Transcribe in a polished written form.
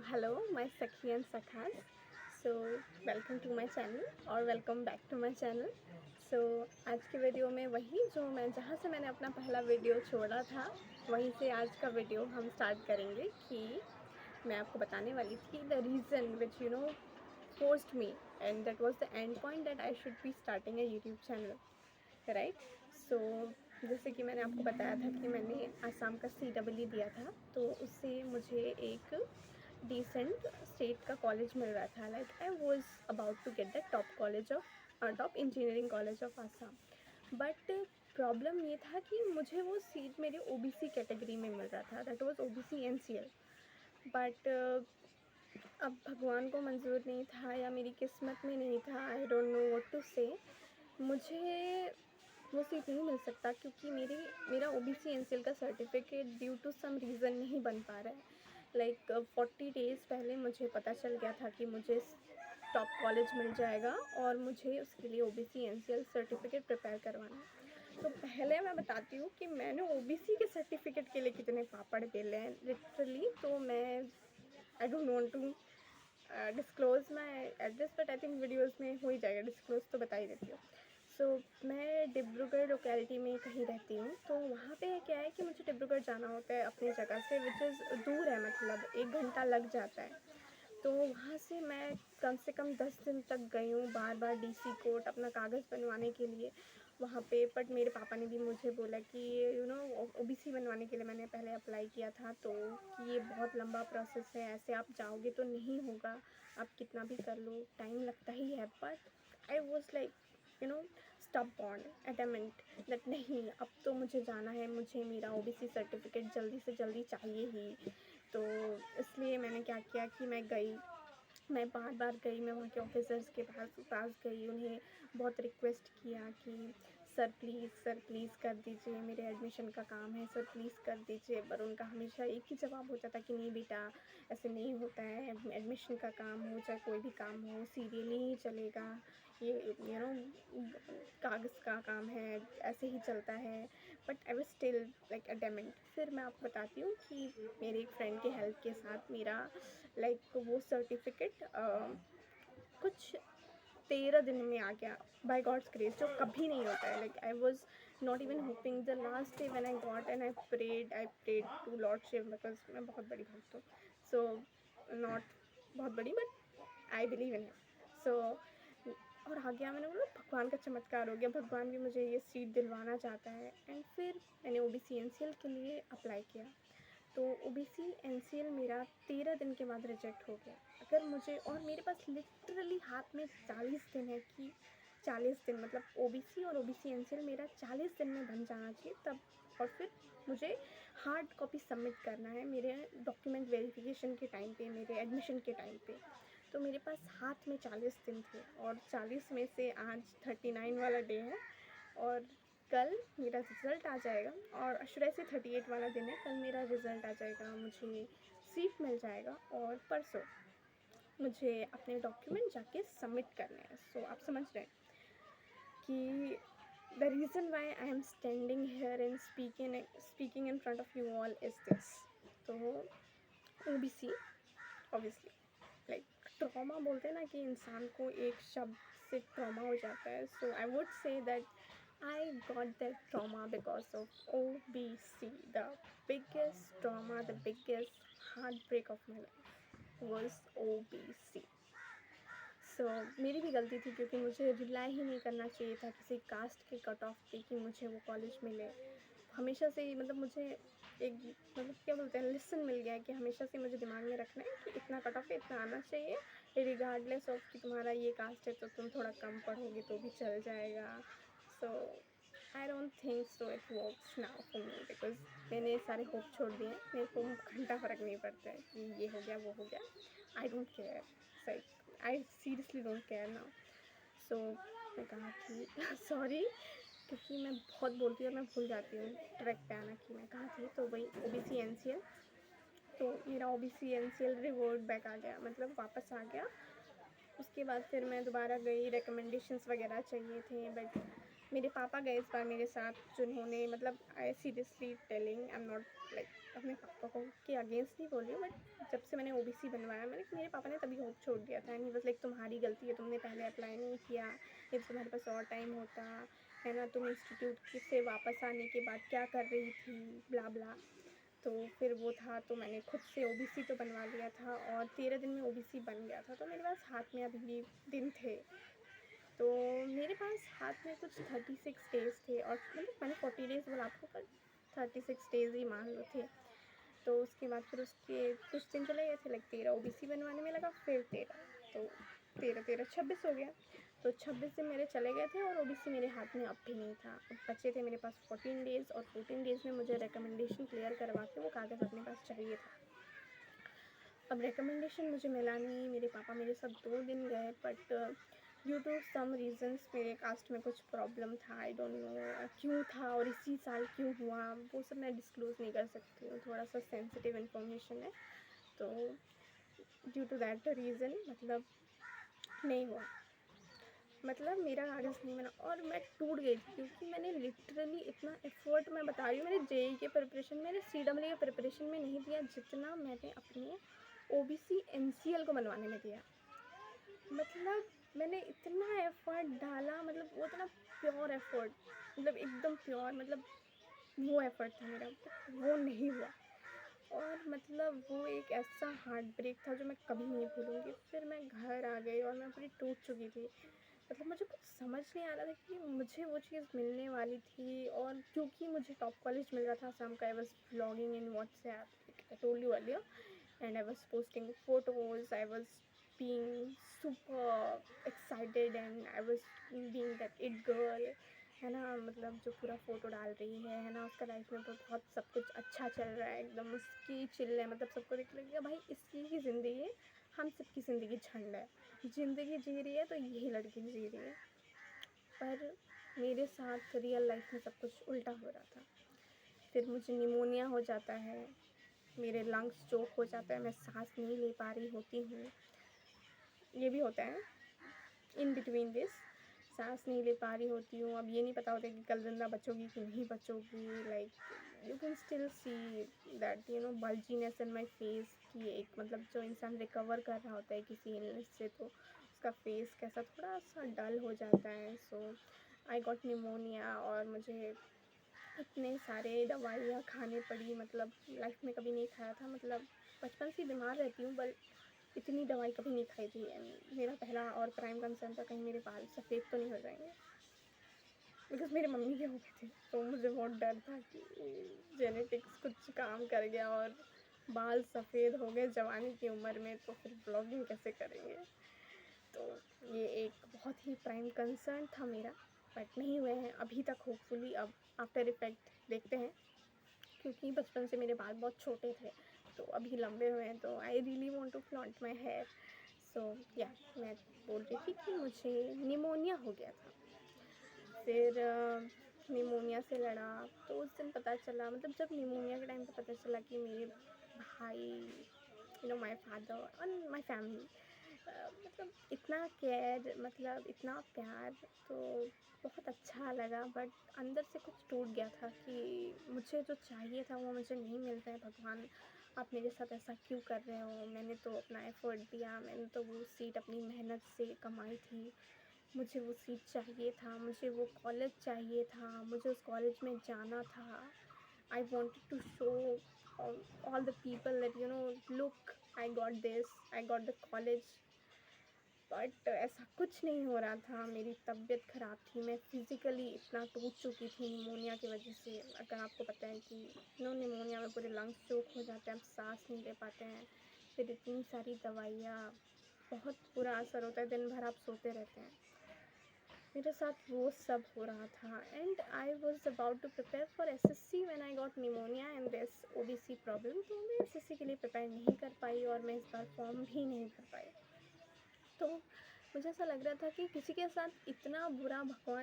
hello, my Sakhi and Sakhas. So, welcome to my channel और welcome back to my channel. So, आज की video में वही जो मैं जहाँ से मैंने अपना पहला वीडियो छोड़ा था वहीं से आज का वीडियो हम स्टार्ट करेंगे कि मैं आपको बताने वाली थी the reason which forced me and that was the end point that I should be starting a YouTube channel. Right so जैसे कि मैंने आपको बताया था कि मैंने आसाम का CEE दिया था, तो उससे मुझे एक डिसेंट स्टेट का कॉलेज मिल रहा था। Like I was about to get the top engineering college of Assam. But problem ये था कि मुझे वो सीट मेरे OBC कैटेगरी में मिल रहा था, that was OBC NCL। But अब भगवान को मंजूर नहीं था या मेरी किस्मत में नहीं था, I don't know what to say. मुझे वो सीट नहीं मिल सकता क्योंकि मेरा OBC NCL का certificate due to some reason नहीं बन पा रहा है। लाइक 40 डेज़ पहले मुझे पता चल गया था कि मुझे टॉप कॉलेज मिल जाएगा और मुझे उसके लिए OBC NCL सर्टिफिकेट प्रिपेयर करवाना है। तो पहले मैं बताती हूँ कि मैंने OBC के सर्टिफिकेट के लिए कितने पापड़ बेले हैं लिटरली। तो मैं I don't want to disclose my address, but I think videos में हो ही जाएगा डिस्क्लोज़, तो बता ही देती हूँ। सो मैं डिब्रूगढ़ लोकेलिटी में कहीं रहती हूँ। तो वहाँ पे क्या है कि मुझे डिब्रूगढ़ जाना होता है अपनी जगह से, विच इज़ दूर है, मतलब 1 घंटा लग जाता है। तो वहाँ से मैं कम से कम 10 दिन तक गई हूँ बार बार DC कोर्ट अपना कागज़ बनवाने के लिए वहाँ पे। बट मेरे पापा ने भी मुझे बोला कि OBC बनवाने के लिए मैंने पहले अप्लाई किया था, तो कि ये बहुत लंबा प्रोसेस है, ऐसे आप जाओगे तो नहीं होगा, आप कितना भी कर लो टाइम लगता ही है। But I was like stubborn, adamant that नहीं, अब तो मुझे जाना है, मुझे मेरा OBC सर्टिफिकेट जल्दी से जल्दी चाहिए ही। तो इसलिए मैंने क्या किया कि मैं बार बार गई, मैं वहाँ के ऑफिसर्स के पास गई, उन्हें बहुत रिक्वेस्ट किया कि सर प्लीज़ कर दीजिए, मेरे एडमिशन का काम है, सर प्लीज़ कर दीजिए। पर उनका हमेशा एक ही जवाब होता था कि नहीं बेटा, ऐसे नहीं होता है, एडमिशन का काम हो चाहे कोई भी काम हो सीरियली ही चलेगा, ये कागज़ का काम है, ऐसे ही चलता है। But I was still like adamant. फिर मैं आपको बताती हूँ कि मेरे एक फ्रेंड के हेल्प के साथ मेरा वो सर्टिफिकेट कुछ 13 दिन में आ गया बाय गॉड्स ग्रेस, जो कभी नहीं होता है। Like I was not even hoping, the last day when I got and I prayed to Lord Shiva, because मैं बहुत बड़ी भक्त हूँ। सो नॉट बहुत बड़ी, but I believe in it. So और आ गया, मैंने बोला भगवान का चमत्कार हो गया, भगवान भी मुझे ये सीट दिलवाना चाहता है। एंड फिर मैंने OBC NCL के लिए अप्लाई किया। तो OBC NCL मेरा 13 दिन के बाद रिजेक्ट हो गया। अगर मुझे, और मेरे पास लिटरली हाथ में 40 दिन है कि 40 दिन, मतलब OBC और OBC NCL मेरा 40 दिन में बन जाना चाहिए तब। और फिर मुझे हार्ड कॉपी सबमिट करना है मेरे डॉक्यूमेंट वेरिफिकेशन के टाइम पे, मेरे एडमिशन के टाइम पे। तो मेरे पास हाथ में 40 दिन थे और 40 में से आज 39 वाला डे है और कल मेरा रिज़ल्ट आ जाएगा। और शुरू से 38 वाला दिन है, कल मेरा रिज़ल्ट आ जाएगा, मुझे सीट मिल जाएगा और परसों मुझे अपने डॉक्यूमेंट जाके सबमिट करने हैं। सो आप समझ रहे हैं कि the reason why I am standing here and speaking in front of you all is this. तो OBC ऑब्वियसली लाइक ट्रॉमा बोलते हैं ना कि इंसान को एक शब्द से ट्रॉमा हो जाता है। So I would say that I got that trauma because of OBC. The biggest trauma, the biggest heartbreak of my life was OBC. मेरी भी गलती थी क्योंकि मुझे रिलाई ही नहीं करना चाहिए था किसी कास्ट के कट ऑफ पे कि मुझे वो कॉलेज मिले। हमेशा से ही मुझे एक क्या बोलते हैं लेसन मिल गया है कि हमेशा से मुझे दिमाग में रखना है कि इतना कट ऑफ पे इतना आना चाहिए, रिगार्डलेस ऑफ कि तुम्हारा ये कास्ट है तो तुम थोड़ा कम पढ़ोगे तो भी चल जाएगा। So I don't think so it works now for me, because मैंने सारे होप छोड़ दिए। मेरे को घंटा फ़र्क नहीं पड़ता है कि ये हो गया वो हो गया, आई डोंट केयर। सही, I seriously don't care now. So मैं कहा कि सॉरी, क्योंकि मैं बहुत बोलती हूँ और मैं भूल जाती हूँ ट्रैक पे आना कि मैं कहाँ थी। तो वही OBC NCL, तो मेरा OBC NCL रिवर्ट बैक आ गया, मतलब वापस आ गया। उसके बाद फिर मैं दोबारा गई, रिकमेंडेशंस वगैरह चाहिए थे, बट मेरे पापा गए इस बार मेरे साथ, जिन्होंने मतलब I seriously telling, I am not like अपने पापा को के अगेंस्ट नहीं बोल रही हूँ, बट जब से मैंने ओबीसी बनवाया मेरे पापा ने तभी होप छोड़ दिया था। एंड ही वाज लाइक तुम्हारी गलती है, तुमने पहले अप्लाई नहीं किया, ये तुम्हारे पास और टाइम होता है ना, तुम इंस्टीट्यूट से वापस आने के बाद क्या कर रही थी, ब्ला ब्ला। तो फिर वो था, तो मैंने खुद से ओबीसी तो बनवा लिया था और 13 दिन में ओबीसी बन गया था। तो मेरे पास हाथ में अभी भी दिन थे, तो मेरे पास हाथ में कुछ 36 डेज़ थे, और मतलब मैंने 40 डेज़ बोला आपको, पर 36 डेज़ ही मान लो थे। तो उसके बाद फिर उसके कुछ दिन चले गए थे, लाइक 13 ओबीसी बनवाने में लगा, फिर 13, तो 13 26 हो गया। तो 26 दिन मेरे चले गए थे और ओबीसी मेरे हाथ में अब भी नहीं था। अब बचे थे मेरे पास 14 डेज़, और 14 डेज़ में मुझे रिकमेंडेशन क्लियर करवा के वो कागज़ अपने पास चाहिए था। अब रिकमेंडेशन मुझे मिला नहीं, मेरे पापा मेरे साथ 2 दिन गए, but due to some reasons मेरे कास्ट में कुछ प्रॉब्लम था, आई डोंट नो क्यों था और इसी साल क्यों हुआ, वो सब मैं डिस्क्लोज़ नहीं कर सकती हूँ, थोड़ा सा सेंसिटिव इन्फॉर्मेशन है। तो ड्यू टू दैट रीज़न मतलब नहीं हुआ, मतलब मेरा कागज़ नहीं बना, और मैं टूट गई थी, क्योंकि मैंने लिटरली इतना एफ़र्ट, मैं बता रही हूँ, मैंने जेईई के प्रिपरेशन, मैंने सीडब्ल्यू के प्रिपरेशन में नहीं दिया जितना मैंने अपने ओबीसी एनसीएल को बनवाने में दिया। मतलब मैंने इतना एफ़र्ट डाला, मतलब वो इतना प्योर एफ़र्ट, मतलब एकदम प्योर, मतलब वो एफ़र्ट था मेरा, वो नहीं हुआ। और मतलब वो एक ऐसा हार्ट ब्रेक था जो मैं कभी नहीं भूलूँगी। फिर मैं घर आ गई और मैं पूरी टूट चुकी थी। मतलब मुझे कुछ समझ नहीं आ रहा था कि मुझे वो चीज़ मिलने वाली थी, और क्योंकि मुझे टॉप कॉलेज मिल रहा था असम का, I was vlogging in WhatsApp, I told you earlier, and I was posting photos. I was being super excited and I was being that it girl, है ना, मतलब जो पूरा फ़ोटो डाल रही है ना, उसका लाइफ में तो बहुत सब कुछ अच्छा चल रहा है, एकदम उसकी चिल है, मतलब सबको देख लगेगा भाई इसकी ही ज़िंदगी है, हम सबकी ज़िंदगी झंड है, ज़िंदगी जी रही है तो यही लड़की जी रही है। पर मेरे साथ रियल लाइफ में सब कुछ उल्टा हो रहा था। फिर मुझे निमोनिया हो जाता है, मेरे लंग्स चोक हो जाता है, मैं सांस नहीं ले पा रही होती हूँ, ये भी होता है इन बिटवीन दिस, सांस नहीं ले पा रही होती हूँ। अब ये नहीं पता होता कि कल ज़िंदा बचोगी कि नहीं बचोगी, like you can still see that you know bulginess in my face, कि एक मतलब जो इंसान रिकवर कर रहा होता है किसी इलनेस से, तो उसका फेस कैसा थोड़ा सा डल हो जाता है। सो आई गॉट निमोनिया, और मुझे इतने सारे दवाइयाँ खाने पड़ी, मतलब लाइफ में कभी नहीं खाया था, मतलब बचपन से बीमार रहती हूँ, पर इतनी दवाई कभी नहीं खाई थी। एंड मेरा पहला और प्राइम कंसर्न था, कहीं मेरे बाल सफ़ेद तो नहीं हो जाएंगे, बिकॉज मेरे मम्मी के हो गए थे, तो मुझे बहुत डर था कि जेनेटिक्स कुछ काम कर गया और बाल सफ़ेद हो गए जवानी की उम्र में, तो फिर ब्लॉगिंग कैसे करेंगे। तो ये एक बहुत ही प्राइम कंसर्न था मेरा, बट नहीं हुए हैं अभी तक होपफुली। अब आफ्टर इफ़ेक्ट देखते हैं, क्योंकि बचपन से मेरे बाल बहुत छोटे थे, तो अभी लंबे हुए हैं, तो I really want to flaunt my hair. So या मैं बोल रही थी कि मुझे निमोनिया हो गया था। फिर निमोनिया से लड़ा, तो उस दिन पता चला, मतलब जब निमोनिया के टाइम पे पता चला कि मेरे भाई, यू नो, माय फादर और माय फैमिली, मतलब इतना केयर, मतलब इतना प्यार, तो बहुत अच्छा लगा। बट अंदर से कुछ टूट गया था कि मुझे जो चाहिए था वो मुझे नहीं मिल रहा है। भगवान, आप मेरे साथ ऐसा क्यों कर रहे हो? मैंने तो अपना एफ़र्ट दिया, मैंने तो वो सीट अपनी मेहनत से कमाई थी, मुझे वो सीट चाहिए था, मुझे वो कॉलेज चाहिए था, मुझे उस कॉलेज में जाना था। I wanted to show all the people that you know, look, I got this, I got the college, but ऐसा कुछ नहीं हो रहा था। मेरी तबीयत ख़राब थी, मैं फ़िज़िकली इतना टूट चुकी थी निमोनिया की वजह से। अगर आपको पता है कि नो, निमोनिया में पूरे लंग्स चोक हो जाते हैं, आप सांस नहीं ले पाते हैं, फिर इतनी सारी दवाइयाँ, बहुत बुरा असर होता है, दिन भर आप सोते रहते हैं। मेरे साथ वो सब हो रहा था, and I was about to prepare for SSC when I got pneumonia and this OBC problem. तो मैं एसएससी के लिए प्रिपेयर नहीं कर पाई, और मैं इस बार फॉर्म भी नहीं भर पाई। तो मुझे ऐसा लग रहा था कि किसी के साथ इतना बुरा भगवान